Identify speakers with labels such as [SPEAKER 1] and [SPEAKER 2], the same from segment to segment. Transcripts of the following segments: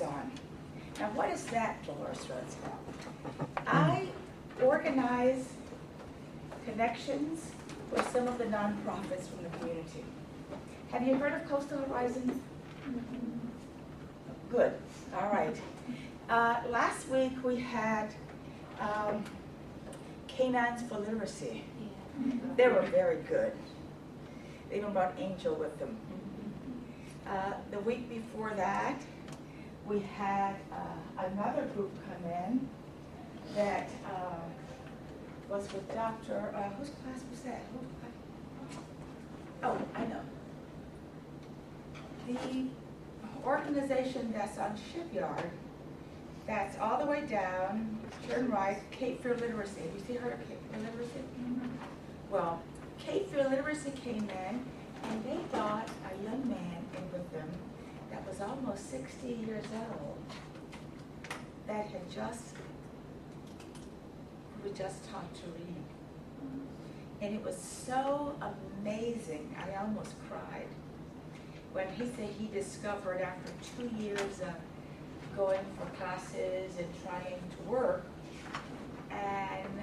[SPEAKER 1] liaison. Now, what is that, Dolores Rhodes? I organize connections with some of the nonprofits from the community. Have you heard of Coastal Horizon? Good. All right. Last week we had Canines for Literacy. They were very good. They even brought Angel with them. The week before that, we had another group come in that was with Dr. Whose class was that? Oh, I know. The organization that's on Shipyard, that's all the way down, turn right, Cape Fear Literacy. Have you seen heard of Cape Fear Literacy? Well, Cape Fear Literacy came in and they brought a young man in with them that was almost 60 years old that had who was just taught to read. And it was so amazing, I almost cried when he said he discovered after 2 years of going for classes and trying to work, and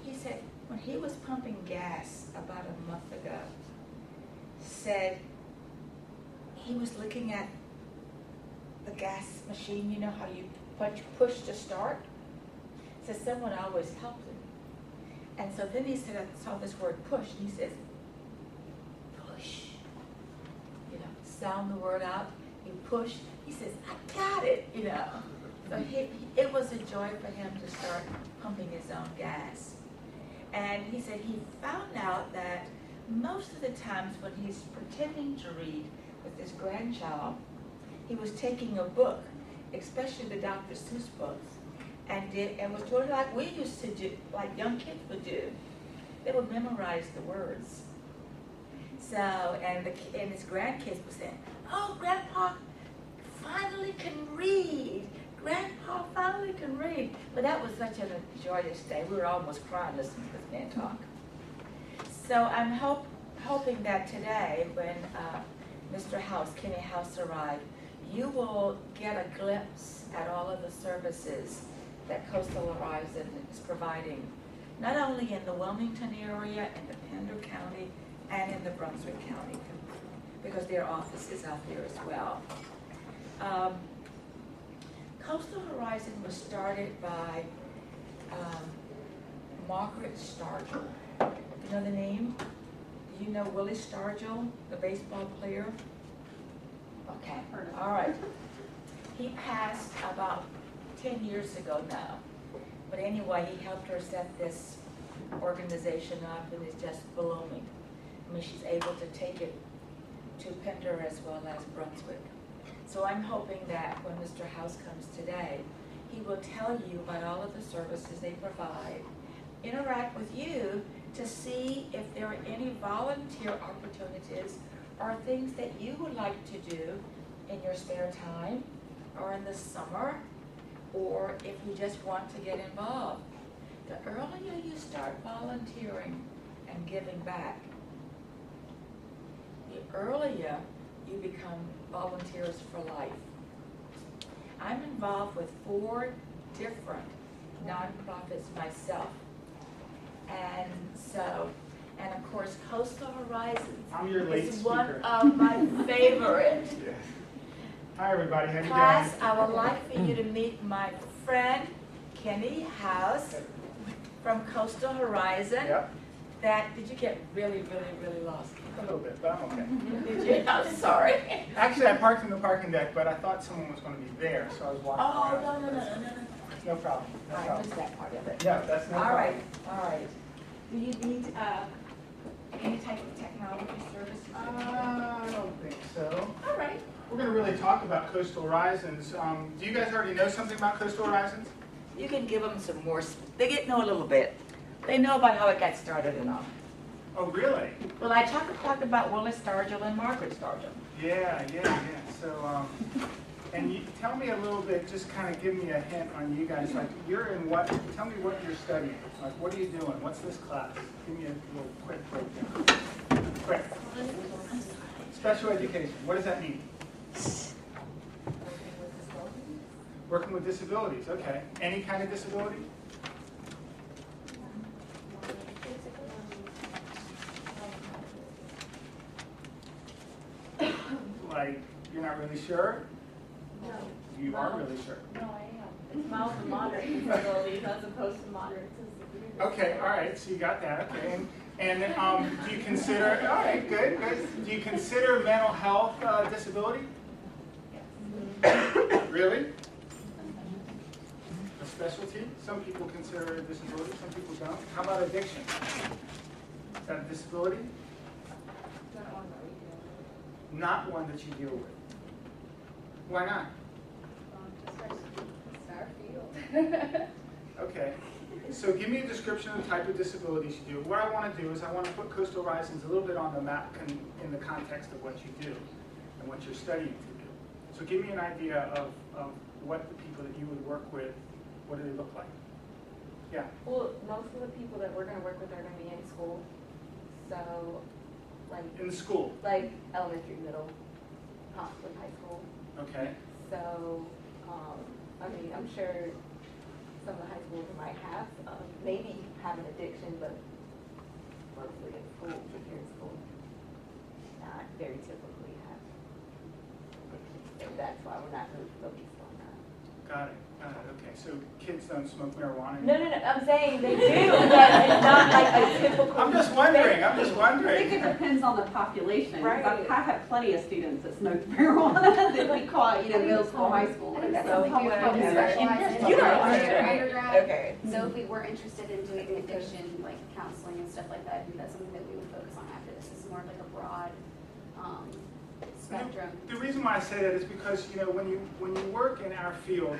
[SPEAKER 1] he said when he was pumping gas about a month ago, said he was looking at the gas machine, you know how you push to start? Said someone always helped him. And so then he said, I saw this word push, and he says, push. You know, sound the word out, you push. He says, I got it, you know. So it was a joy for him to start pumping his own gas. And he said he found out that most of the times when he's pretending to read with his grandchild, he was taking a book, especially the Dr. Seuss books, and was doing like we used to do, like young kids would do. They would memorize the words. So, and his grandkids were saying, oh, Grandpa finally can read. Grandpa finally can read. But that was such a joyous day. We were almost crying listening to this man talk. So I'm hoping that today, when Mr. House, Kenny House arrived, you will get a glimpse at all of the services that Coastal Horizon is providing, not only in the Wilmington area, in the Pender County, and in the Brunswick County, because there are offices out there as well. Coastal Horizon was started by Margaret Stargell. You know the name? Do you know Willie Stargell, the baseball player? Okay, all right. He passed about 10 years ago now. But anyway, he helped her set this organization up, and it's just blooming. I mean, she's able to take it to Pender as well as Brunswick. So I'm hoping that when Mr. House comes today, he will tell you about all of the services they provide, interact with you to see if there are any volunteer opportunities or things that you would like to do in your spare time or in the summer, or if you just want to get involved. The earlier you start volunteering and giving back, the earlier you become volunteers for life. I'm involved with 4 different nonprofits myself. And so, and of course, Coastal Horizon is one of my favorites.
[SPEAKER 2] Yeah. Hi everybody, how you doing?
[SPEAKER 1] Class, I would like for you to meet my friend, Kenny House from Coastal Horizon.
[SPEAKER 2] Yep.
[SPEAKER 1] Did you get really lost?
[SPEAKER 2] A little bit, but I'm okay.
[SPEAKER 1] Did you? I'm sorry.
[SPEAKER 2] Actually, I parked in the parking deck, but I thought someone was going to be there, so I was walking around.
[SPEAKER 1] No.
[SPEAKER 2] No problem. No
[SPEAKER 1] I
[SPEAKER 2] problem.
[SPEAKER 1] missed that part of it.
[SPEAKER 2] Yeah, that's no problem.
[SPEAKER 1] All right. Do you need any type of technology services?
[SPEAKER 2] I don't think so.
[SPEAKER 1] All right.
[SPEAKER 2] We're going to really talk about Coastal Horizons. Do you guys already know something about Coastal Horizons?
[SPEAKER 1] You can give them some more. They know a little bit. They know about how it got started and all.
[SPEAKER 2] Oh, really?
[SPEAKER 1] Well, I talked about Willie Stargell and Margaret Stargell.
[SPEAKER 2] Yeah. So, and you tell me a little bit, just kind of give me a hint on you guys. Like, you're in what? Tell me what you're studying. Like, what are you doing? What's this class? Give me a little quick breakdown. Quick. Special education. What does that mean? Working with disabilities, okay. Any kind of disability? Like, you're not really sure?
[SPEAKER 3] No.
[SPEAKER 2] You are really sure.
[SPEAKER 3] No, I am. It's mild to moderate disabilities as opposed to moderate to severe.
[SPEAKER 2] Okay, all right, so you got that, okay. And do you consider, all right, good, good. Do you consider mental health disability?
[SPEAKER 3] Yes.
[SPEAKER 2] Really? A specialty? Some people consider it a disability, some people don't. How about addiction? Is that a disability?
[SPEAKER 3] Not one that we deal with.
[SPEAKER 2] Not one that you deal with. Why not?
[SPEAKER 3] Just our field.
[SPEAKER 2] Okay. So give me a description of the type of disabilities you do. What I want to do is I want to put Coastal Horizons a little bit on the map in the context of what you do and what you're studying to do. So give me an idea of what the people that you would work with, what do they look like? Yeah.
[SPEAKER 3] Well, most of the people that we're going to work with are going to be in school. So, like,
[SPEAKER 2] In the school.
[SPEAKER 3] like elementary, middle, possibly high school.
[SPEAKER 2] Okay.
[SPEAKER 3] So, I mean, I'm sure some of the high schools might have, maybe have an addiction, but mostly in school, if you're in school, not very typically have. So that's why we're not really focused on that.
[SPEAKER 2] Got it. Okay. So kids don't smoke marijuana?
[SPEAKER 3] No, I'm saying they do, but it's not like a typical.
[SPEAKER 2] I'm just wondering.
[SPEAKER 4] I think it depends on the population.
[SPEAKER 3] Right.
[SPEAKER 4] I have plenty of students that smoke marijuana that we call, middle school, high school.
[SPEAKER 5] I think that's
[SPEAKER 3] So
[SPEAKER 5] something we would
[SPEAKER 3] how
[SPEAKER 5] probably
[SPEAKER 3] would I do
[SPEAKER 5] specialize in.
[SPEAKER 3] You don't
[SPEAKER 5] Like,
[SPEAKER 3] understand.
[SPEAKER 5] undergrad.
[SPEAKER 3] Okay.
[SPEAKER 5] So if we were interested in doing addiction, like counseling and stuff like that, I think that's something that we would focus on after this. This is more of like a broad spectrum.
[SPEAKER 2] The reason why I say that is because when you work in our field,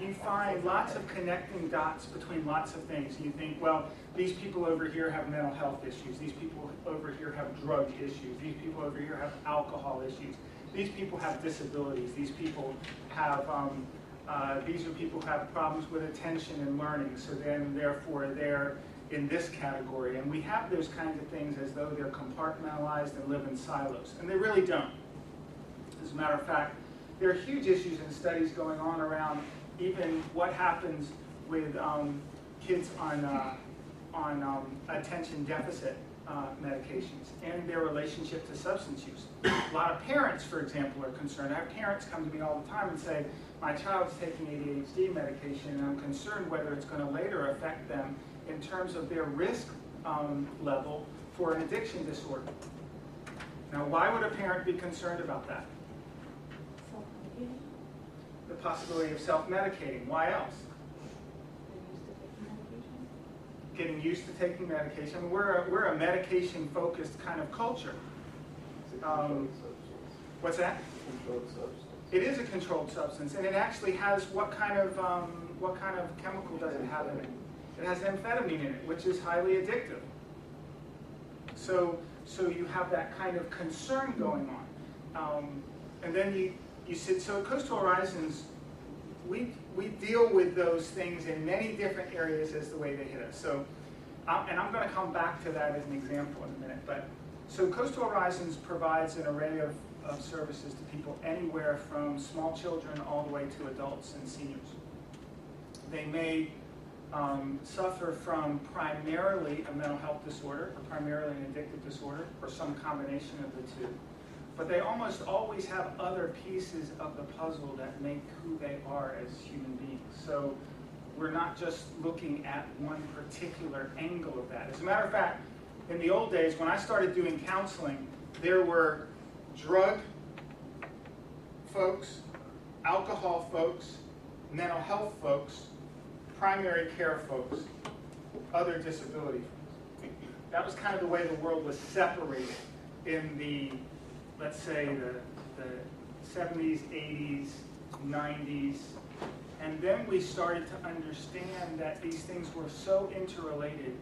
[SPEAKER 2] you find lots of connecting dots between lots of things. You think, well, these people over here have mental health issues. These people over here have drug issues. These people over here have alcohol issues. These people have disabilities. These people have these are people who have problems with attention and learning. So then, therefore, they're in this category. And we have those kinds of things as though they're compartmentalized and live in silos. And they really don't. As a matter of fact, there are huge issues and studies going on around even what happens with kids on attention deficit medications and their relationship to substance use. A lot of parents, for example, are concerned. I have parents come to me all the time and say, my child's taking ADHD medication and I'm concerned whether it's going to later affect them in terms of their risk level for an addiction disorder. Now, why would a parent be concerned about that? The possibility of self-medicating. Why else? Getting used to taking medication. I mean, we're a medication-focused kind of culture. What's that?
[SPEAKER 6] Controlled substance.
[SPEAKER 2] It is a controlled substance, and it actually has what kind of chemical does it have in it? It has amphetamine in it, which is highly addictive. So you have that kind of concern going on, and then you sit. So at Coastal Horizons, we deal with those things in many different areas as the way they hit us. So, and I'm going to come back to that as an example in a minute. But so Coastal Horizons provides an array of services to people anywhere from small children all the way to adults and seniors. They may suffer from primarily a mental health disorder, or primarily an addictive disorder, or some combination of the two. But they almost always have other pieces of the puzzle that make who they are as human beings. So we're not just looking at one particular angle of that. As a matter of fact, in the old days, when I started doing counseling, there were drug folks, alcohol folks, mental health folks, primary care folks, other disability folks. That was kind of the way the world was separated in the, let's say, the 70s, 80s, 90s. And then we started to understand that these things were so interrelated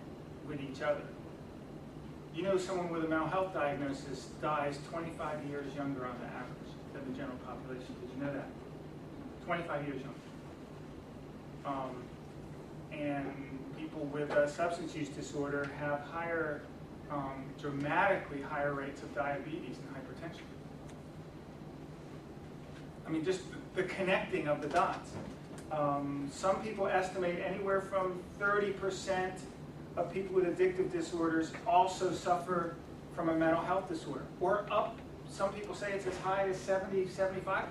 [SPEAKER 2] with each other. You know, someone with a mental health diagnosis dies 25 years younger on the average than the general population. Did you know that? 25 years younger. And people with a substance use disorder have higher, dramatically higher rates of diabetes and hypertension. I mean, just the connecting of the dots. Some people estimate anywhere from 30% of people with addictive disorders also suffer from a mental health disorder, or up, some people say it's as high as 70, 75%,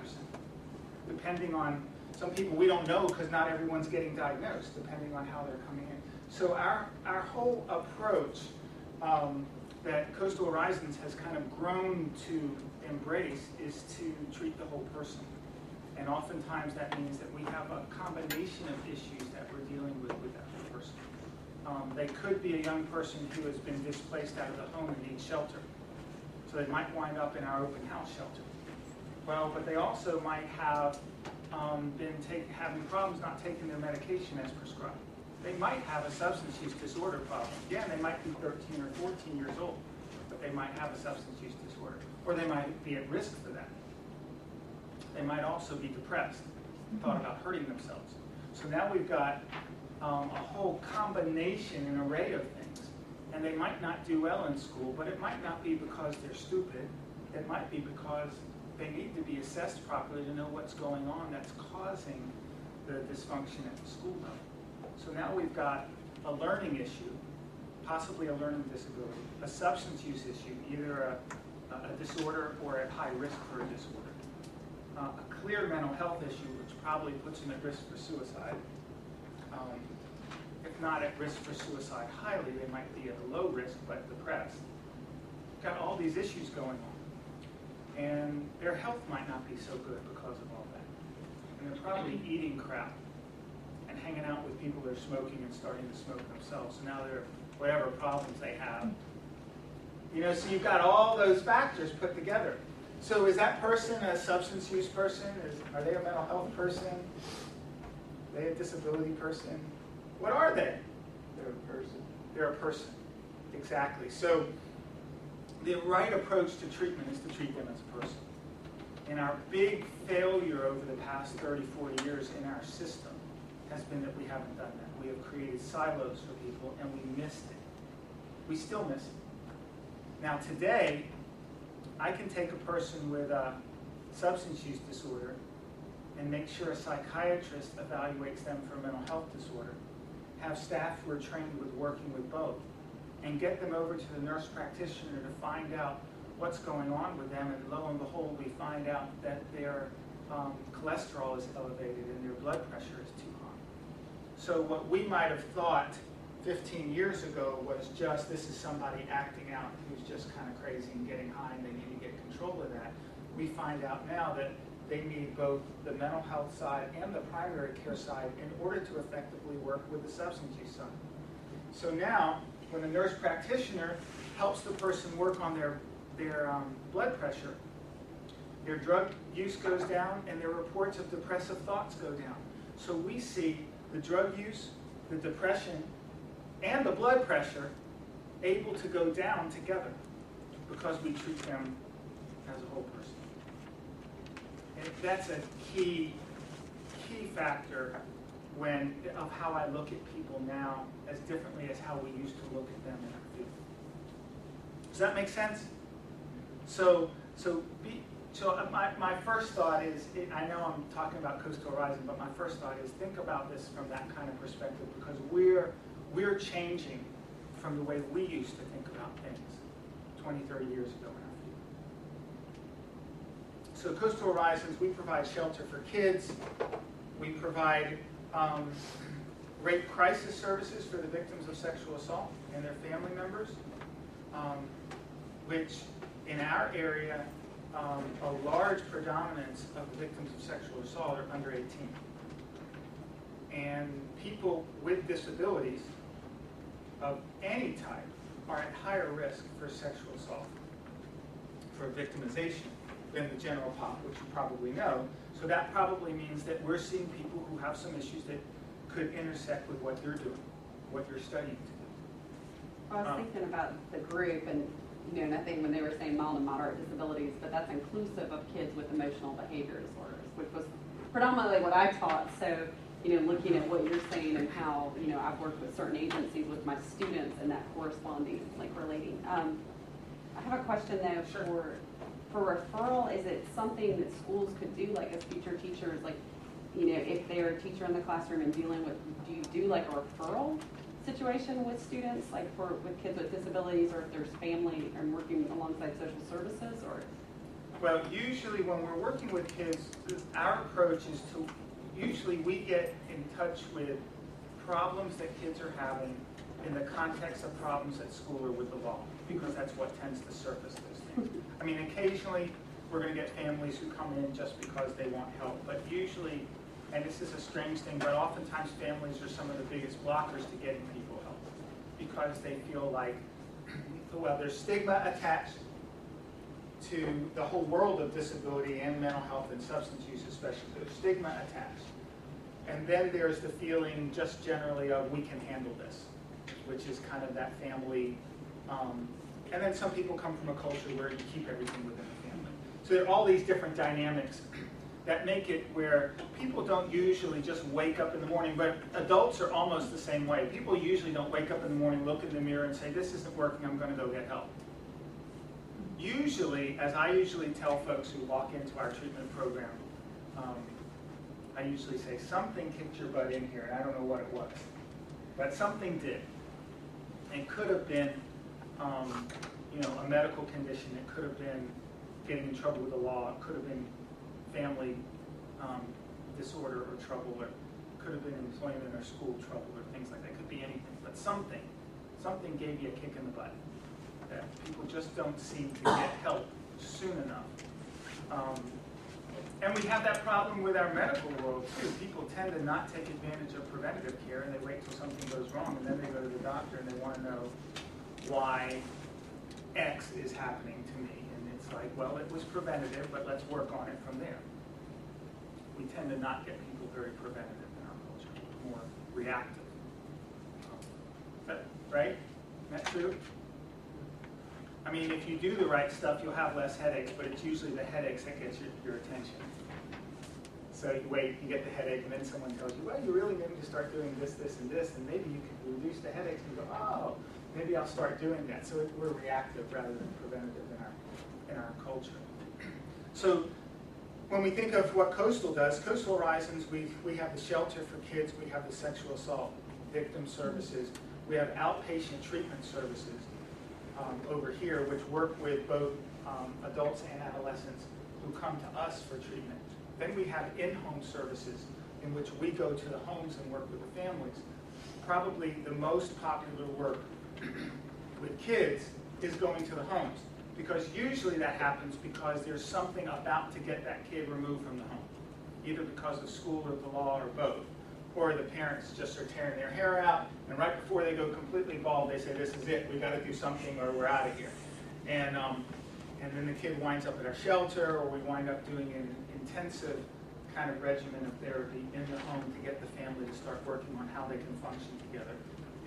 [SPEAKER 2] depending on, some people we don't know because not everyone's getting diagnosed, depending on how they're coming in. So our whole approach that Coastal Horizons has kind of grown to embrace is to treat the whole person. And oftentimes that means that we have a combination of issues that we're dealing with that whole person. They could be a young person who has been displaced out of the home and needs shelter. So they might wind up in our open house shelter. Well, but they also might have been having problems not taking their medication as prescribed. They might have a substance use disorder problem. Again, they might be 13 or 14 years old, but they might have a substance use disorder. Or they might be at risk for that. They might also be depressed, thought about hurting themselves. So now we've got a whole combination and array of things. And they might not do well in school, but it might not be because they're stupid. It might be because they need to be assessed properly to know what's going on that's causing the dysfunction at the school level. So now we've got a learning issue, possibly a learning disability, a substance use issue, either a disorder or at high risk for a disorder. A clear mental health issue, which probably puts them at risk for suicide. If not at risk for suicide highly, they might be at a low risk but depressed. Got all these issues going on. And their health might not be so good because of all that. And they're probably eating crap and hanging out with people that are smoking and starting to smoke themselves. So now they're, whatever problems they have. You know, so you've got all those factors put together. So is that person a substance use person? Are they a mental health person? Are they a disability person? What are they?
[SPEAKER 6] They're a person.
[SPEAKER 2] They're a person. Exactly. So the right approach to treatment is to treat them as a person. And our big failure over the past 30, 40 years in our system has been that we haven't done that. We have created silos for people and we missed it. We still miss it. Now today, I can take a person with a substance use disorder and make sure a psychiatrist evaluates them for a mental health disorder, have staff who are trained with working with both, and get them over to the nurse practitioner to find out what's going on with them, and lo and behold, we find out that their cholesterol is elevated and their blood pressure is too high. So what we might have thought 15 years ago was just, this is somebody acting out who's just kind of crazy and getting high and they need to get control of that. We find out now that they need both the mental health side and the primary care side in order to effectively work with the substance use side. So now, when a nurse practitioner helps the person work on their blood pressure, their drug use goes down and their reports of depressive thoughts go down. So we see the drug use, the depression, and the blood pressure able to go down together because we treat them as a whole person. And that's a key factor of how I look at people now as differently as how we used to look at them in our field. Does that make sense? So my first thought is, I know I'm talking about Coastal Horizon, but my first thought is think about this from that kind of perspective, because we're changing from the way we used to think about things 20, 30 years ago in our field. So Coastal Horizons, we provide shelter for kids. We provide rape crisis services for the victims of sexual assault and their family members, which in our area, a large predominance of the victims of sexual assault are under 18. And people with disabilities of any type are at higher risk for sexual assault, for victimization, than the general pop, which you probably know. So that probably means that we're seeing people who have some issues that could intersect with what they're doing, what you're studying to do.
[SPEAKER 4] I was thinking about the group, and and I think when they were saying mild and moderate disabilities, but that's inclusive of kids with emotional behavior disorders, which was predominantly what I taught. So, looking at what you're saying and how, I've worked with certain agencies with my students and that corresponding, like relating. I have a question though.
[SPEAKER 2] Sure.
[SPEAKER 4] For for referral, is it something that schools could do, like as future teachers, like, you know, if they're a teacher in the classroom and dealing with, do you do like a referral situation with students, like with kids with disabilities, or if there's family and working alongside social services, or?
[SPEAKER 2] Well, usually when we're working with kids, our approach is to, usually we get in touch with problems that kids are having in the context of problems at school or with the law, because that's what tends to surface those things. I mean, occasionally we're going to get families who come in just because they want help, but usually, and this is a strange thing, but oftentimes families are some of the biggest blockers to getting people help, because they feel like, well, there's stigma attached to the whole world of disability and mental health and substance use especially. There's stigma attached. And then there's the feeling just generally of we can handle this, which is kind of that family. And then some people come from a culture where you keep everything within the family. So there are all these different dynamics that make it where people don't usually just wake up in the morning, but adults are almost the same way. People usually don't wake up in the morning, look in the mirror and say, this isn't working, I'm going to go get help. Usually, as I usually tell folks who walk into our treatment program, I usually say, something kicked your butt in here, and I don't know what it was. But something did. It could have been you know, a medical condition. It could have been getting in trouble with the law. It could have been family disorder or trouble, or it could have been employment or school trouble or things like that. It could be anything, but something gave you a kick in the butt. That people just don't seem to get help soon enough. And we have that problem with our medical world too. People tend to not take advantage of preventative care, and they wait till something goes wrong, and then they go to the doctor and they want to know why X is happening to me. And it's like, well, it was preventative, but let's work on it from there. We tend to not get people very preventative in our culture, more reactive. Right? Isn't that true? I mean, if you do the right stuff, you'll have less headaches, but it's usually the headaches that gets your attention. So you wait, you get the headache, and then someone tells you, well, you really need to start doing this, this, and this, and maybe you can reduce the headaches, and you go, oh, maybe I'll start doing that. So we're reactive rather than preventative in our culture. So when we think of what Coastal does, Coastal Horizons, we have the shelter for kids, we have the sexual assault victim services, we have outpatient treatment services over here, which work with both adults and adolescents who come to us for treatment. Then we have in-home services in which we go to the homes and work with the families. Probably the most popular work with kids is going to the homes, because usually that happens because there's something about to get that kid removed from the home, either because of school or the law or both. Or the parents just are tearing their hair out, and right before they go completely bald, they say, this is it, we got to do something or we're out of here. And then the kid winds up at our shelter, or we wind up doing an intensive kind of regimen of therapy in the home to get the family to start working on how they can function together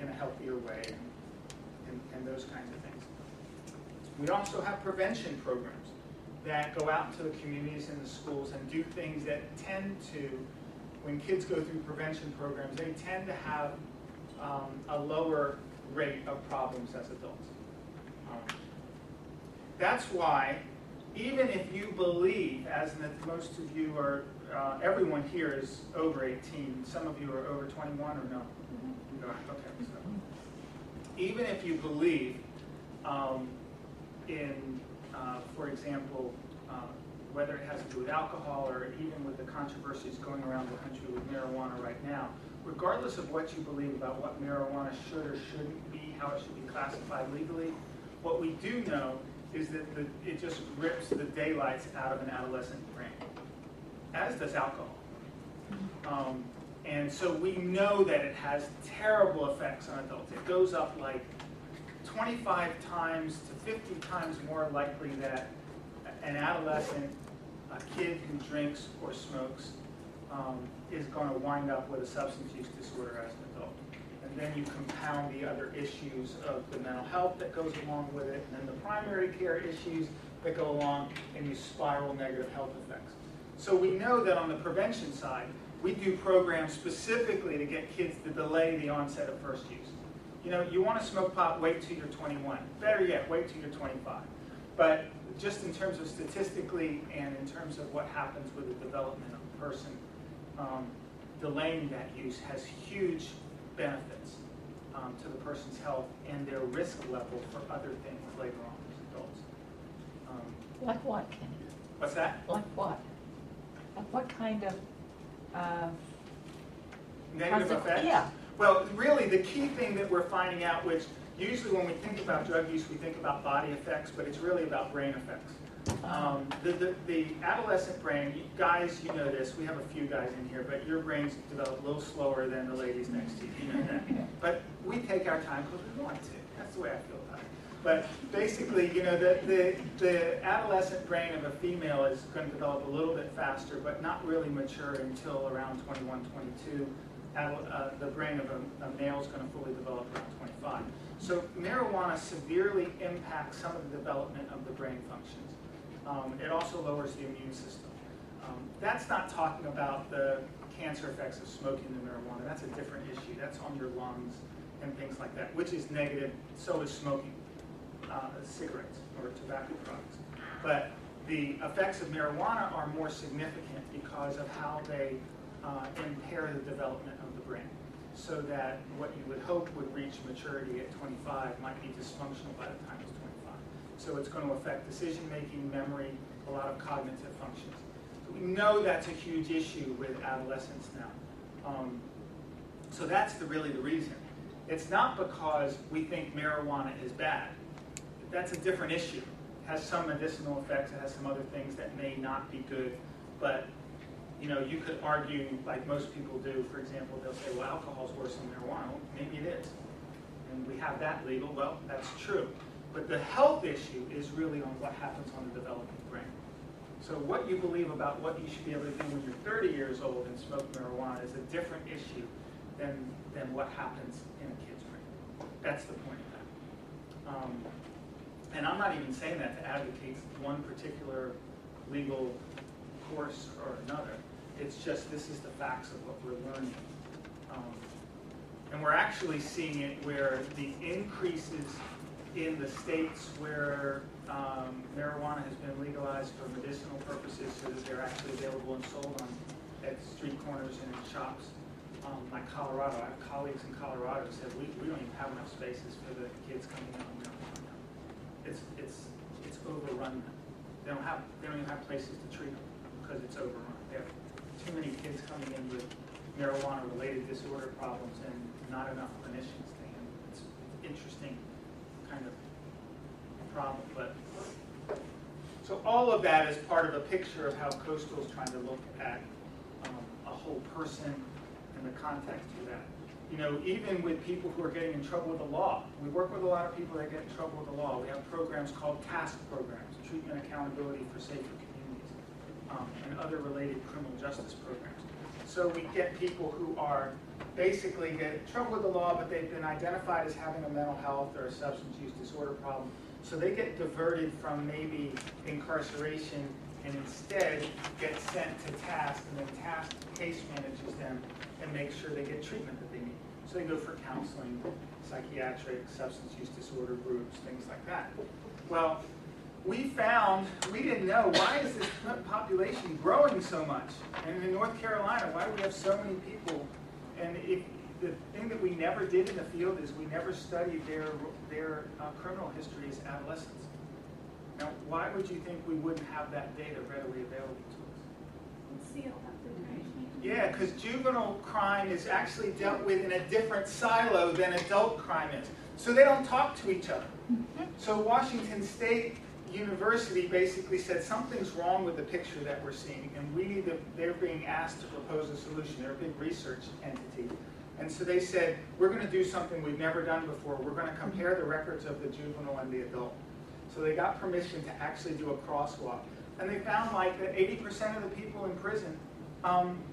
[SPEAKER 2] in a healthier way, and those kinds of things. We also have prevention programs that go out into the communities and the schools and do things that tend to, when kids go through prevention programs, they tend to have a lower rate of problems as adults. That's why, even if you believe, as most of you are, everyone here is over 18, some of you are over 21 or no? Mm-hmm. Okay, so even if you believe in, for example, whether it has to do with alcohol or even with the controversies going around the country with marijuana right now, regardless of what you believe about what marijuana should or shouldn't be, how it should be classified legally, what we do know is that it just rips the daylights out of an adolescent brain, as does alcohol. And so we know that it has terrible effects on adults. It goes up like 25 times to 50 times more likely that an adolescent, a kid who drinks or smokes, is going to wind up with a substance use disorder as an adult. And then you compound the other issues of the mental health that goes along with it, and then the primary care issues that go along, and you spiral negative health effects. So we know that on the prevention side, we do programs specifically to get kids to delay the onset of first use. You know, you want to smoke pot, wait till you're 21. Better yet, wait till you're 25. But just in terms of statistically and in terms of what happens with the development of a person, delaying that use has huge benefits to the person's health and their risk level for other things later on as adults.
[SPEAKER 6] Like what, Kenny?
[SPEAKER 2] What's that?
[SPEAKER 6] Like what? Like what kind of,
[SPEAKER 2] Negative effects?
[SPEAKER 6] Yeah.
[SPEAKER 2] Well, really, the key thing that we're finding out, which usually when we think about drug use, we think about body effects, but it's really about brain effects. The adolescent brain, guys, you know this, we have a few guys in here, but your brains develop a little slower than the ladies next to you, you know that. But we take our time because we want to. That's the way I feel about it. But basically, you know, the adolescent brain of a female is going to develop a little bit faster, but not really mature until around 21, 22. The brain of a male is going to fully develop around 25. So marijuana severely impacts some of the development of the brain functions. It also lowers the immune system. That's not talking about the cancer effects of smoking the marijuana. That's a different issue. That's on your lungs and things like that, which is negative. So is smoking cigarettes or tobacco products. But the effects of marijuana are more significant because of how they impair the development of the brain. So that what you would hope would reach maturity at 25 might be dysfunctional by the time it's 25. So it's going to affect decision-making, memory, a lot of cognitive functions. So we know that's a huge issue with adolescents now. So that's really the reason. It's not because we think marijuana is bad. That's a different issue. It has some medicinal effects. It has some other things that may not be good. But you know, you could argue, like most people do, for example, they'll say, well, alcohol's worse than marijuana. Well, maybe it is. And we have that legal. Well, that's true. But the health issue is really on what happens on the developing brain. So what you believe about what you should be able to do when you're 30 years old and smoke marijuana is a different issue than what happens in a kid's brain. That's the point of that. And I'm not even saying that to advocate one particular legal course or another. It's just this is the facts of what we're learning. And we're actually seeing it where the increases in the states where marijuana has been legalized for medicinal purposes so that they're actually available and sold at street corners and in shops. Like Colorado, I have colleagues in Colorado who said, we don't even have enough spaces for the kids coming in on marijuana. It's overrun. They don't even have places to treat them because it's overrun. They have too many kids coming in with marijuana-related disorder problems and not enough clinicians to handle it. It's an interesting kind of problem. But so all of that is part of a picture of how Coastal is trying to look at a whole person in the context of that. You know, even with people who are getting in trouble with the law, we work with a lot of people that get in trouble with the law. We have programs called TASK programs, Treatment Accountability for Safer Communities, and other related criminal justice programs. So we get people who are basically get in trouble with the law, but they've been identified as having a mental health or a substance use disorder problem. So they get diverted from maybe incarceration and instead get sent to TASK, and then TASK case manages them and makes sure they get treatment that they need. So they go for counseling, psychiatric, substance use disorder groups, things like that. Well, we didn't know, why is this population growing so much? And in North Carolina, why do we have so many people? And the thing that we never did in the field is we never studied their criminal history as adolescents. Now, why would you think we wouldn't have that data readily available to us? Yeah, because juvenile crime is actually dealt with in a different silo than adult crime is. So they don't talk to each other. So Washington State University basically said something's wrong with the picture that we're seeing, and they're being asked to propose a solution. They're a big research entity. And so they said, we're going to do something we've never done before. We're going to compare the records of the juvenile and the adult. So they got permission to actually do a crosswalk. And they found like that 80% of the people in prison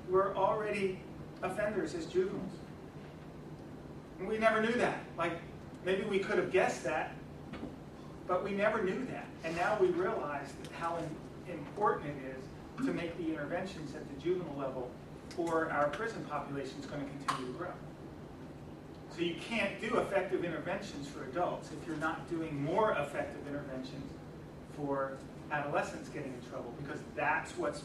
[SPEAKER 2] were already offenders as juveniles. And we never knew that. Like, maybe we could have guessed that, but we never knew that. And now we realize that how important it is to make the interventions at the juvenile level, or our prison population is going to continue to grow. So you can't do effective interventions for adults if you're not doing more effective interventions for adolescents getting in trouble, because that's what's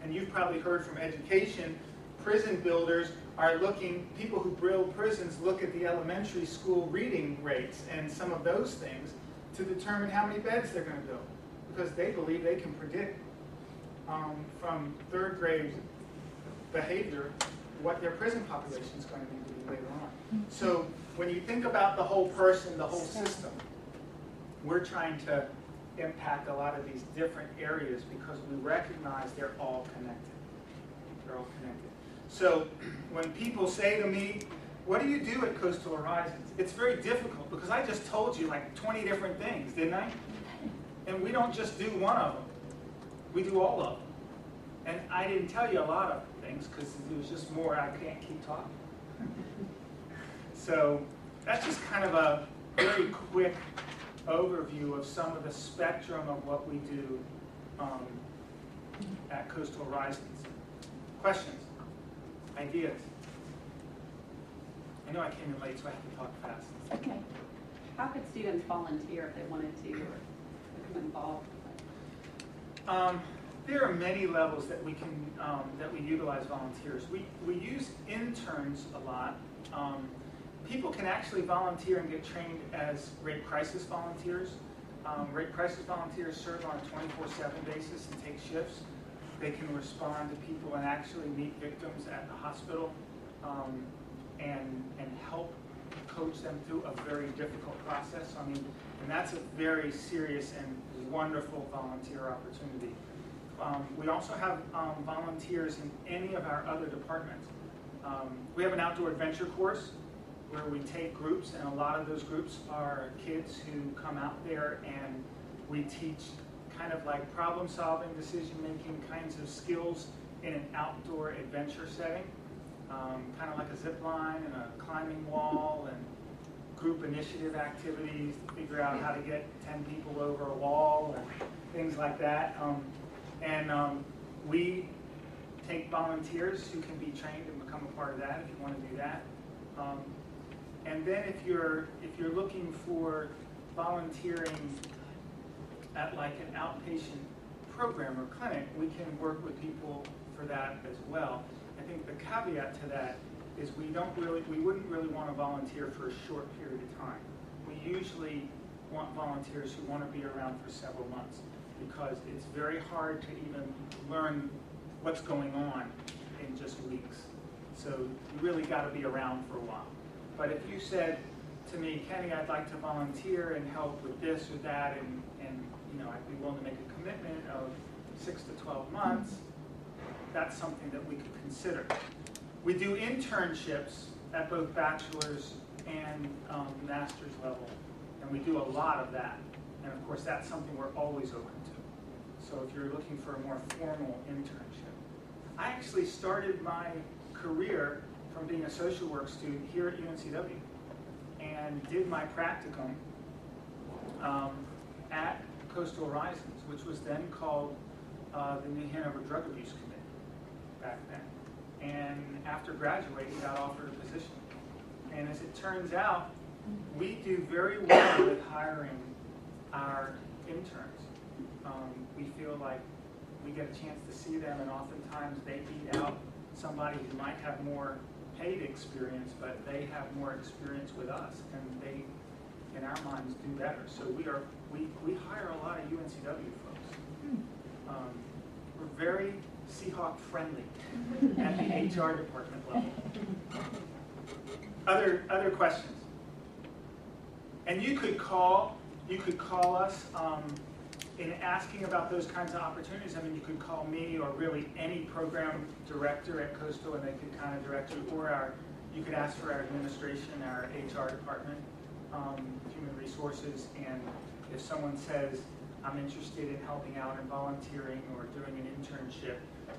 [SPEAKER 2] and you've probably heard from education, prison builders are looking, people who build prisons look at the elementary school reading rates and some of those things to determine how many beds they're going to build, because they believe they can predict from third grade behavior what their prison population is going to need to be later on. So when you think about the whole person, the whole system, we're trying to impact a lot of these different areas because we recognize they're all connected. They're all connected. So when people say to me, what do you do at Coastal Horizons? It's very difficult because I just told you like 20 different things, didn't I? And we don't just do one of them. We do all of them. And I didn't tell you a lot of things because it was just more, I can't keep talking. So that's just kind of a very quick overview of some of the spectrum of what we do at Coastal Horizons. Questions? Ideas? I know I came in late, so I have to talk fast.
[SPEAKER 6] Okay.
[SPEAKER 4] How could students volunteer if they wanted to or become involved?
[SPEAKER 2] There are many levels that we can that we utilize volunteers. We use interns a lot. People can actually volunteer and get trained as rape crisis volunteers. Rape crisis volunteers serve on a 24/7 basis and take shifts. They can respond to people and actually meet victims at the hospital and help coach them through a very difficult process. I mean, and that's a very serious and wonderful volunteer opportunity. We also have volunteers in any of our other departments. We have an outdoor adventure course where we take groups, and a lot of those groups are kids who come out there and we teach kind of like problem solving, decision making kinds of skills in an outdoor adventure setting. Kind of like a zip line and a climbing wall and group initiative activities to figure out how to get 10 people over a wall and things like that. We take volunteers who can be trained and become a part of that if you want to do that. And then if you're looking for volunteering at like an outpatient program or clinic, we can work with people for that as well. I think the caveat to that is we wouldn't really want to volunteer for a short period of time. We usually want volunteers who want to be around for several months because it's very hard to even learn what's going on in just weeks. So you really got to be around for a while. But if you said to me, Kenny, I'd like to volunteer and help with this or that, and I'd be willing to make a commitment of 6 to 12 months, that's something that we could consider. We do internships at both bachelor's and master's level, and we do a lot of that. And of course, that's something we're always open to. So if you're looking for a more formal internship. I actually started my career from being a social work student here at UNCW and did my practicum at Coastal Horizons, which was then called the New Hanover Drug Abuse Committee back then. And after graduating, got offered a position. And as it turns out, we do very well with hiring our interns. We feel like we get a chance to see them, and oftentimes they beat out somebody who might have more paid experience, but they have more experience with us, and they, in our minds, do better. So we hire a lot of UNCW folks. We're very Seahawk friendly at the HR department level. Other questions? And you could call us in asking about those kinds of opportunities. I mean, you could call me or really any program director at Coastal, and they could kind of direct you, or you could ask for our administration, our HR department, human resources, and if someone says, I'm interested in helping out and volunteering or doing an internship,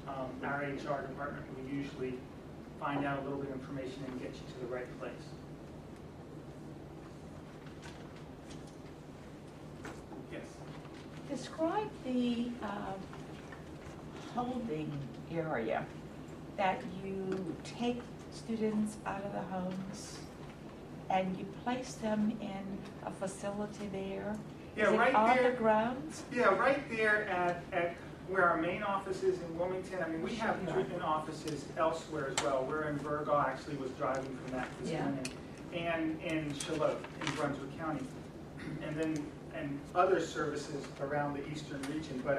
[SPEAKER 2] our HR department will usually find out a little bit of information and get you to the right place. Yes?
[SPEAKER 6] Describe the holding area that you take students out of the homes and you place them in a facility there,
[SPEAKER 2] Yeah,
[SPEAKER 6] Is it
[SPEAKER 2] right
[SPEAKER 6] on
[SPEAKER 2] there.
[SPEAKER 6] the grounds?
[SPEAKER 2] Yeah, right there at where our main office is in Wilmington. I mean, we have
[SPEAKER 6] Yeah.
[SPEAKER 2] treatment offices elsewhere as well. We're in Virgo, actually was driving from that this
[SPEAKER 6] Yeah.
[SPEAKER 2] morning, and in Charlotte, in Brunswick County, and other services around the eastern region. But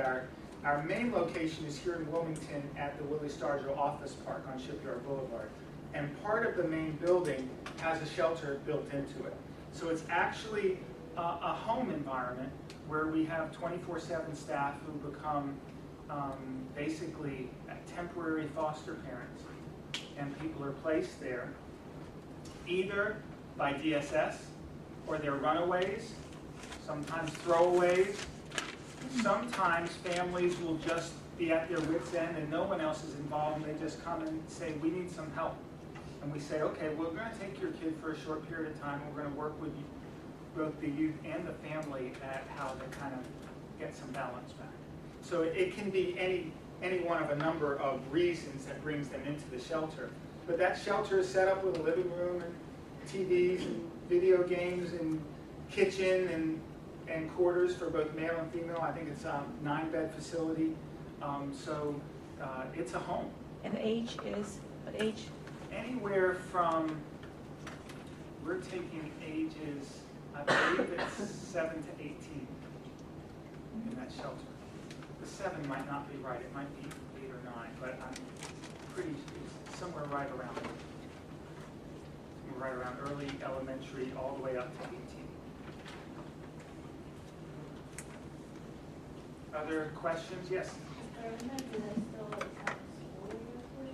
[SPEAKER 2] our main location is here in Wilmington at the Willie Stargell Office Park on Shipyard Boulevard. And part of the main building has a shelter built into it. So it's actually a home environment where we have 24/7 staff who become basically temporary foster parents. And people are placed there either by DSS or they're runaways, sometimes throwaways. Sometimes families will just be at their wits' end and no one else is involved, and they just come and say, we need some help. And we say, okay, we're going to take your kid for a short period of time, and we're going to work with you, both the youth and the family, at how to kind of get some balance back. So it can be any one of a number of reasons that brings them into the shelter. But that shelter is set up with a living room and TVs and video games and kitchen and quarters for both male and female. I think it's a 9-bed facility. So it's a home.
[SPEAKER 6] And the age is, what age?
[SPEAKER 2] Anywhere from, we're taking ages, I believe it's 7 to 18 in that shelter. The 7 might not be right, it might be 8 or 9, but I'm pretty, it's somewhere right around there. Somewhere right around early elementary all the way up to 18. Other questions? Yes?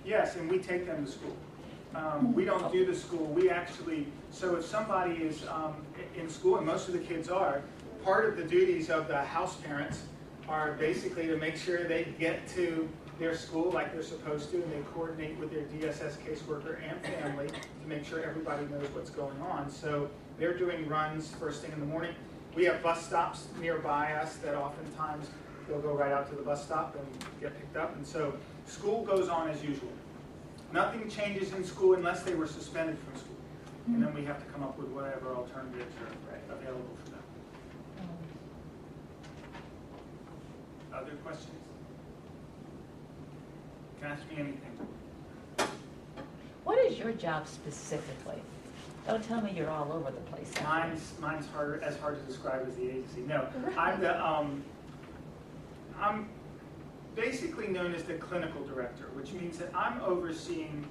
[SPEAKER 2] Yes, and we take them to school. We don't do the school. We actually, so if somebody is in school, and most of the kids are, part of the duties of the house parents are basically to make sure they get to their school like they're supposed to, and they coordinate with their DSS caseworker and family to make sure everybody knows what's going on. So they're doing runs first thing in the morning. We have bus stops nearby us that oftentimes they'll go right out to the bus stop and get picked up. And so school goes on as usual. Nothing changes in school unless they were suspended from school. And then we have to come up with whatever alternatives are available for them. Other questions? You can ask me anything.
[SPEAKER 6] What is your job specifically? Don't tell me you're all over the place.
[SPEAKER 2] Mine's hard to describe as the agency. No, I'm basically known as the clinical director, which means that I'm overseeing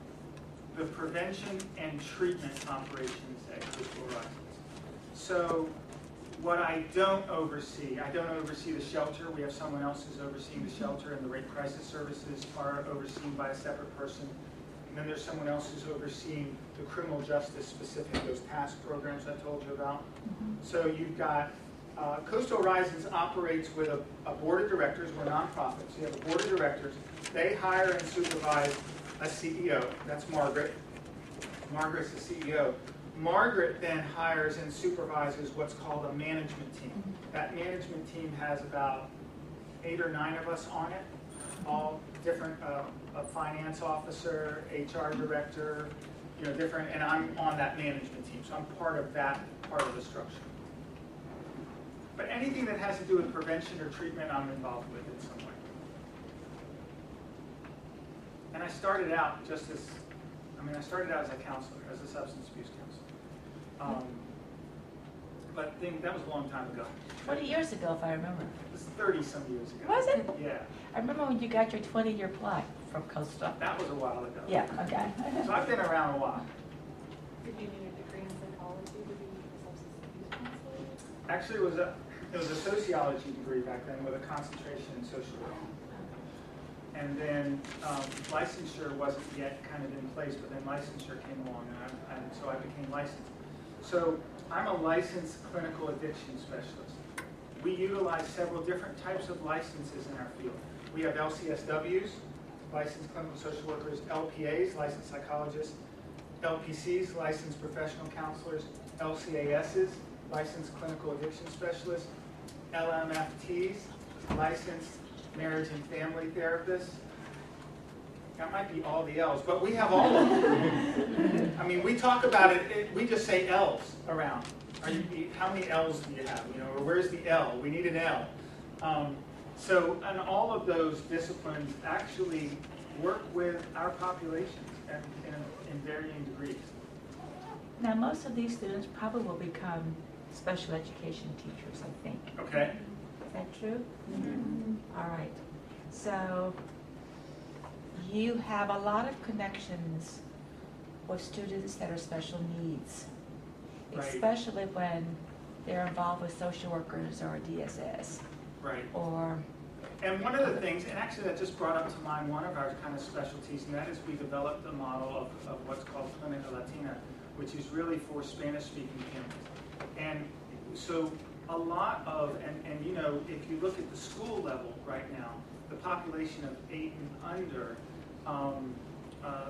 [SPEAKER 2] the prevention and treatment operations at Coastal Horizons. So what I don't oversee the shelter. We have someone else who's overseeing the shelter, and the rape crisis services are overseen by a separate person. And then there's someone else who's overseeing the criminal justice specific, those task programs I told you about. So you've got Coastal Horizons operates with a board of directors. We're nonprofits. You have a board of directors. They hire and supervise a CEO. That's Margaret. Margaret's the CEO. Margaret then hires and supervises what's called a management team. That management team has about 8 or 9 of us on it, all different, a finance officer, HR director, different, and I'm on that management team. So I'm part of that part of the structure. But anything that has to do with prevention or treatment, I'm involved with in some way. And I started out as a counselor, as a substance abuse counselor. But that was a long time ago.
[SPEAKER 6] 20 years ago, if I remember.
[SPEAKER 2] It was 30-some years ago.
[SPEAKER 6] Was it?
[SPEAKER 2] Yeah.
[SPEAKER 6] I remember when you got your 20-year plaque from Coastal.
[SPEAKER 2] That was a while ago.
[SPEAKER 6] Yeah, okay.
[SPEAKER 2] So I've been around a while.
[SPEAKER 7] Did you need a degree in psychology to be a substance abuse counselor?
[SPEAKER 2] Actually, it was a sociology degree back then with a concentration in social work. And then licensure wasn't yet kind of in place, but then licensure came along, and so I became licensed. So I'm a licensed clinical addiction specialist. We utilize several different types of licenses in our field. We have LCSWs, licensed clinical social workers, LPAs, licensed psychologists, LPCs, licensed professional counselors, LCASs, licensed clinical addiction specialists, LMFTs, licensed marriage and family therapists. That might be all the L's, but we have all of them. I mean, we talk about it, we just say L's around. How many L's do you have? You know, or where's the L? We need an L. And all of those disciplines actually work with our populations in varying degrees.
[SPEAKER 6] Now, most of these students probably will become special education teachers, I think.
[SPEAKER 2] Okay.
[SPEAKER 6] Is that true? All right. So you have a lot of connections with students that are special needs,
[SPEAKER 2] Right.
[SPEAKER 6] especially when they're involved with social workers or DSS.
[SPEAKER 2] Right.
[SPEAKER 6] Or
[SPEAKER 2] And one of the things, and actually that just brought up to mind one of our kind of specialties, and that is we developed a model of what's called Clinica Latina, which is really for Spanish-speaking families. And so a lot of, and you know, if you look at the school level right now, the population of 8 and under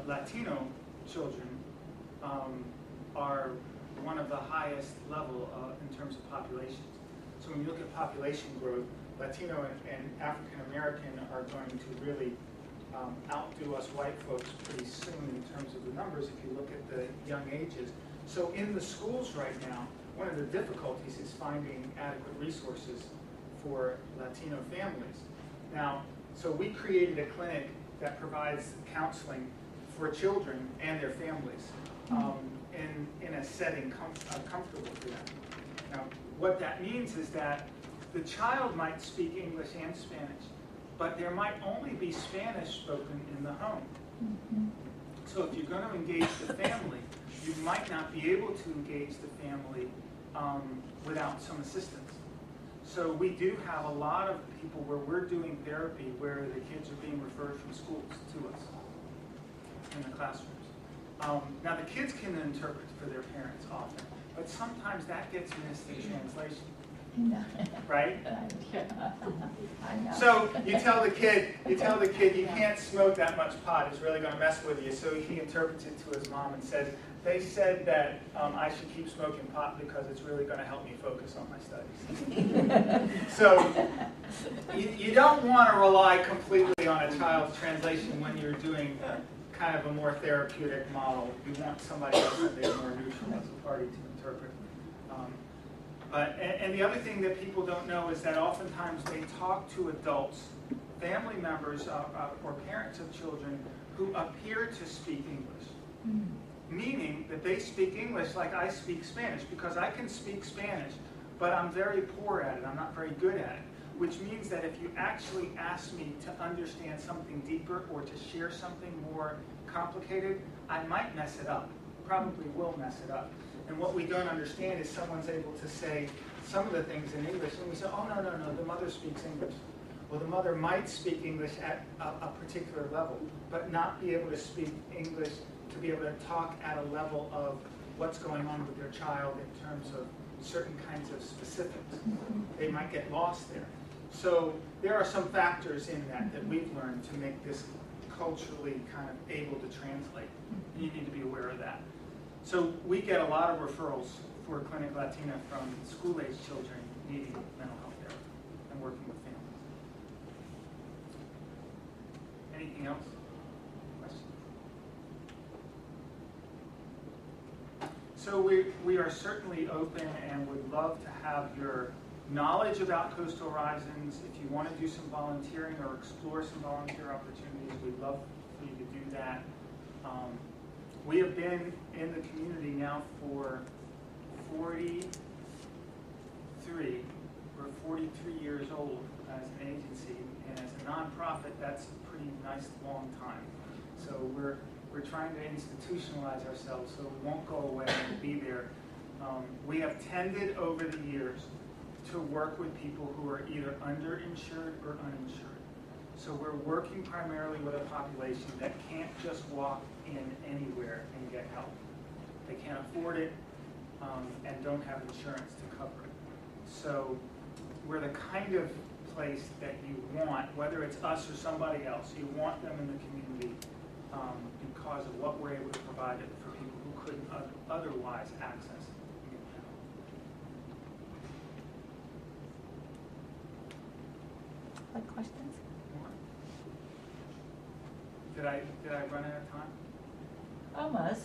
[SPEAKER 2] Latino children are one of the highest level in terms of populations. So when you look at population growth, Latino and African American are going to really outdo us white folks pretty soon in terms of the numbers if you look at the young ages. So in the schools right now, one of the difficulties is finding adequate resources for Latino families. Now, so we created a clinic that provides counseling for children and their families in a setting comfortable for them. Now, what that means is that the child might speak English and Spanish, but there might only be Spanish spoken in the home. So if you're going to engage the family, you might not be able to engage the family without some assistance. So we do have a lot of people where we're doing therapy where the kids are being referred from schools to us in the classrooms. Now the kids can interpret for their parents often, but sometimes that gets missed in translation. Right?
[SPEAKER 6] I know.
[SPEAKER 2] So you tell the kid you can't smoke that much pot, it's really going to mess with you. So he interprets it to his mom and says, they said that I should keep smoking pot because it's really going to help me focus on my studies. So you don't want to rely completely on a child's translation when you're doing kind of a more therapeutic model. You want somebody else that is more neutral as a party to interpret. And the other thing that people don't know is that oftentimes they talk to adults, family members or parents of children who appear to speak English. Meaning that they speak English like I speak Spanish, because I can speak Spanish, but I'm very poor at it, I'm not very good at it. Which means that if you actually ask me to understand something deeper or to share something more complicated, I might mess it up, probably will mess it up. And what we don't understand is someone's able to say some of the things in English, and we say, oh, no, the mother speaks English. Well, the mother might speak English at a particular level, but not be able to speak English to be able to talk at a level of what's going on with their child in terms of certain kinds of specifics. They might get lost there. So there are some factors in that we've learned to make this culturally kind of able to translate. And you need to be aware of that. So we get a lot of referrals for Clinic Latina from school-age children needing mental health therapy and working with families. Anything else? Questions? So we are certainly open and would love to have your knowledge about Coastal Horizons. If you want to do some volunteering or explore some volunteer opportunities, we'd love for you to do that. We have been in the community now for 43 years old as an agency, and as a nonprofit, that's a pretty nice long time. So we're trying to institutionalize ourselves so we won't go away and be there. We have tended over the years to work with people who are either underinsured or uninsured. So we're working primarily with a population that can't just walk in anywhere and get help. They can't afford it and don't have insurance to cover it. So we're the kind of place that you want, whether it's us or somebody else, you want them in the community because of what we're able to provide for people who couldn't otherwise access it.
[SPEAKER 6] What questions?
[SPEAKER 2] Did I run out of time?
[SPEAKER 6] Almost.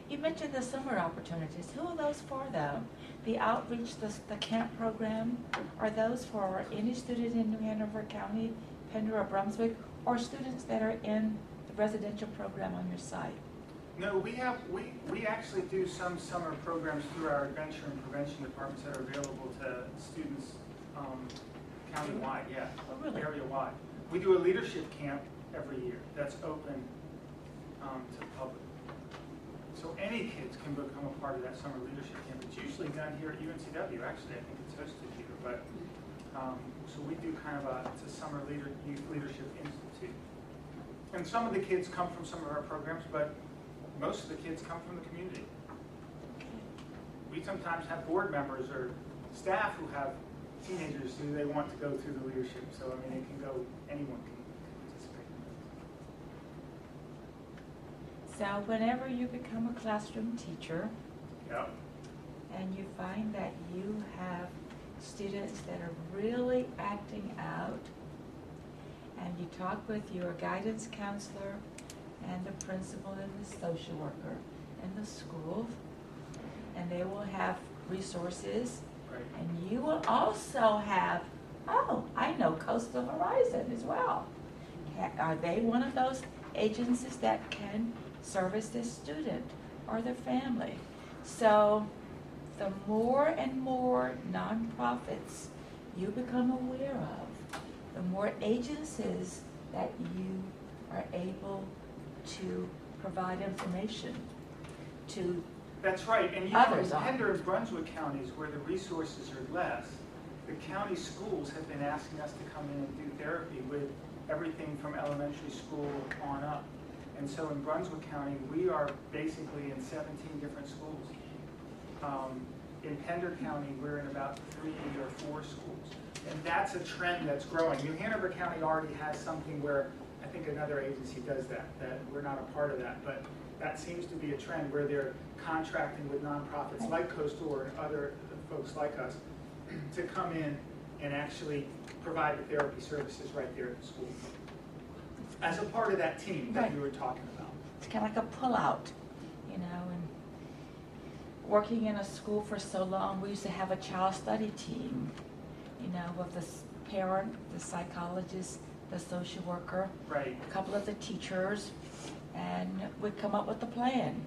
[SPEAKER 6] You mentioned the summer opportunities. Who are those for, though? The outreach, the camp program, are those for any student in New Hanover County, Pender or Brunswick, or students that are in the residential program on your site?
[SPEAKER 2] No, we actually do some summer programs through our adventure and prevention departments that are available to students countywide, yeah.
[SPEAKER 6] Oh, really?
[SPEAKER 2] Area-wide. We do a leadership camp every year that's open to the public. So any kids can become a part of that summer leadership camp. It's usually done here at UNCW, actually. I think it's hosted here. But so we do kind of it's a summer youth leadership institute. And some of the kids come from some of our programs, but most of the kids come from the community. We sometimes have board members or staff who have teenagers who they want to go through the leadership. So, I mean, it can go, anyone can participate.
[SPEAKER 6] So whenever you become a classroom teacher,
[SPEAKER 2] Yep.
[SPEAKER 6] and you find that you have students that are really acting out, and you talk with your guidance counselor and the principal and the social worker and the school, and they will have resources,
[SPEAKER 2] Right.
[SPEAKER 6] and you will also have, oh, I know Coastal Horizon as well. Are they one of those agencies that can service this student or their family? So the more and more nonprofits you become aware of, the more agencies that you are able to provide information to.
[SPEAKER 2] That's right, and you know,
[SPEAKER 6] Others
[SPEAKER 2] in
[SPEAKER 6] are.
[SPEAKER 2] Pender and Brunswick counties where the resources are less, the county schools have been asking us to come in and do therapy with everything from elementary school on up. And so in Brunswick County, we are basically in 17 different schools. In Pender County, we're in about 3 or 4 schools. And that's a trend that's growing. New Hanover County already has something where I think another agency does that we're not a part of that, but that seems to be a trend where they're contracting with nonprofits like Coastal or other folks like us to come in and actually provide the therapy services right there at the school as a part of that team that
[SPEAKER 6] Right.
[SPEAKER 2] you were talking about.
[SPEAKER 6] It's kind of like a pull-out, you know, and working in a school for so long, we used to have a child study team, you know, with the parent, the psychologist, the social worker,
[SPEAKER 2] Right.
[SPEAKER 6] a couple of the teachers, and we'd come up with a plan.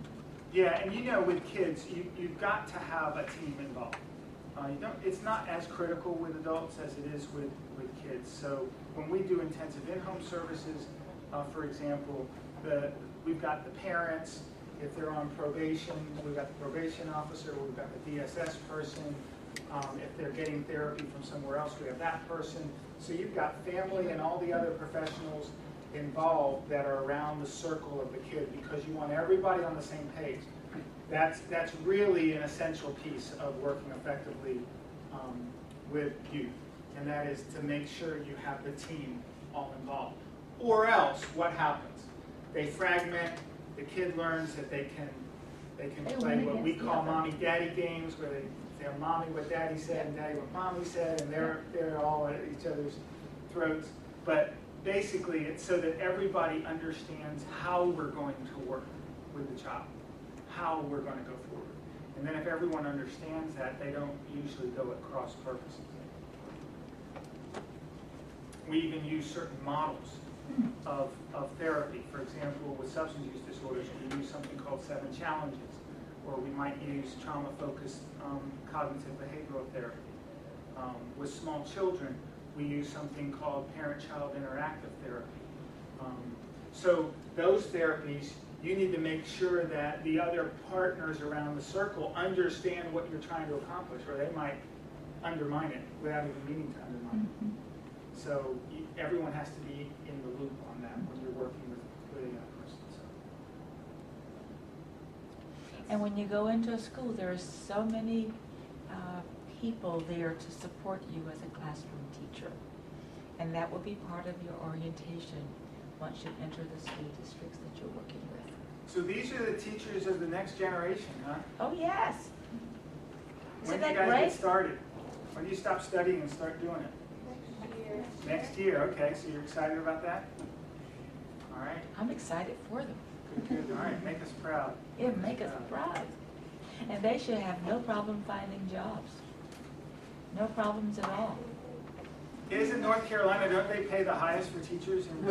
[SPEAKER 2] Yeah, and you know, with kids, you've got to have a team involved. It's not as critical with adults as it is with kids. So when we do intensive in-home services, for example, we've got the parents. If they're on probation, we've got the probation officer, we've got the DSS person. If they're getting therapy from somewhere else, we have that person. So you've got family and all the other professionals involved that are around the circle of the kid because you want everybody on the same page. That's really an essential piece of working effectively with youth, and that is to make sure you have the team all involved. Or else, what happens? They fragment. The kid learns that they can play what we call mommy-daddy games, where they tell mommy what daddy said and daddy what mommy said, and they're all at each other's throats. But basically, it's so that everybody understands how we're going to work with the child, how we're going to go forward. And then if everyone understands that, they don't usually go at cross purposes. We even use certain models of therapy. For example, with substance use disorders, we use something called 7 challenges, or we might use trauma-focused cognitive behavioral therapy. With small children, we use something called parent-child interactive therapy. So those therapies, you need to make sure that the other partners around the circle understand what you're trying to accomplish, or they might undermine it without even meaning to undermine it. So everyone has to be in the loop on that when you're working with a young person. So.
[SPEAKER 6] And when you go into a school, there are so many people there to support you as a classroom teacher. And that will be part of your orientation once you enter the school districts that you're working with.
[SPEAKER 2] So these are the teachers of the next generation, huh?
[SPEAKER 6] Oh, yes.
[SPEAKER 2] When
[SPEAKER 6] Isn't
[SPEAKER 2] do you
[SPEAKER 6] that
[SPEAKER 2] guys
[SPEAKER 6] great?
[SPEAKER 2] get started? When do you stop studying and start doing it?
[SPEAKER 7] Next year.
[SPEAKER 2] Next year, okay. So you're excited about that? All right,
[SPEAKER 6] I'm excited for them.
[SPEAKER 2] good, good. All right, make us proud.
[SPEAKER 6] It'll make us proud. And they should have no problem finding jobs. No problems at all.
[SPEAKER 2] Isn't North Carolina, don't they pay the highest for teachers? I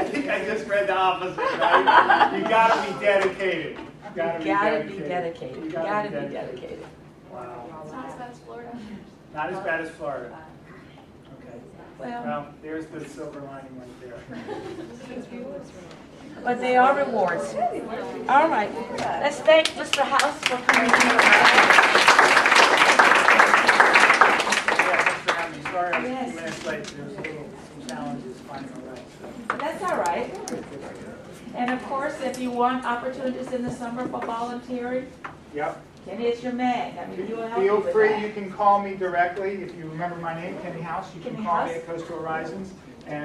[SPEAKER 2] think I just read the opposite, right? You gotta be dedicated. You gotta be dedicated.
[SPEAKER 6] You gotta be dedicated.
[SPEAKER 2] Wow.
[SPEAKER 5] It's not as bad as Florida.
[SPEAKER 2] Not as bad as Florida. Okay.
[SPEAKER 6] Well,
[SPEAKER 2] Well, there's the silver lining right there.
[SPEAKER 6] but they are rewards. All right, let's thank Mr. House for coming here.
[SPEAKER 2] Sorry, I was a
[SPEAKER 6] Yes.
[SPEAKER 2] few minutes late. There was some challenges finding a way. So.
[SPEAKER 6] That's all right. And of course, if you want opportunities in the summer for volunteering,
[SPEAKER 2] Yep.
[SPEAKER 6] Kenny is your man. I mean, he will help you
[SPEAKER 2] Feel
[SPEAKER 6] with
[SPEAKER 2] free,
[SPEAKER 6] that.
[SPEAKER 2] you can call me directly. If you remember my name, Kenny House, you can
[SPEAKER 6] Kenny
[SPEAKER 2] call me
[SPEAKER 6] House.
[SPEAKER 2] at Coastal Horizons. And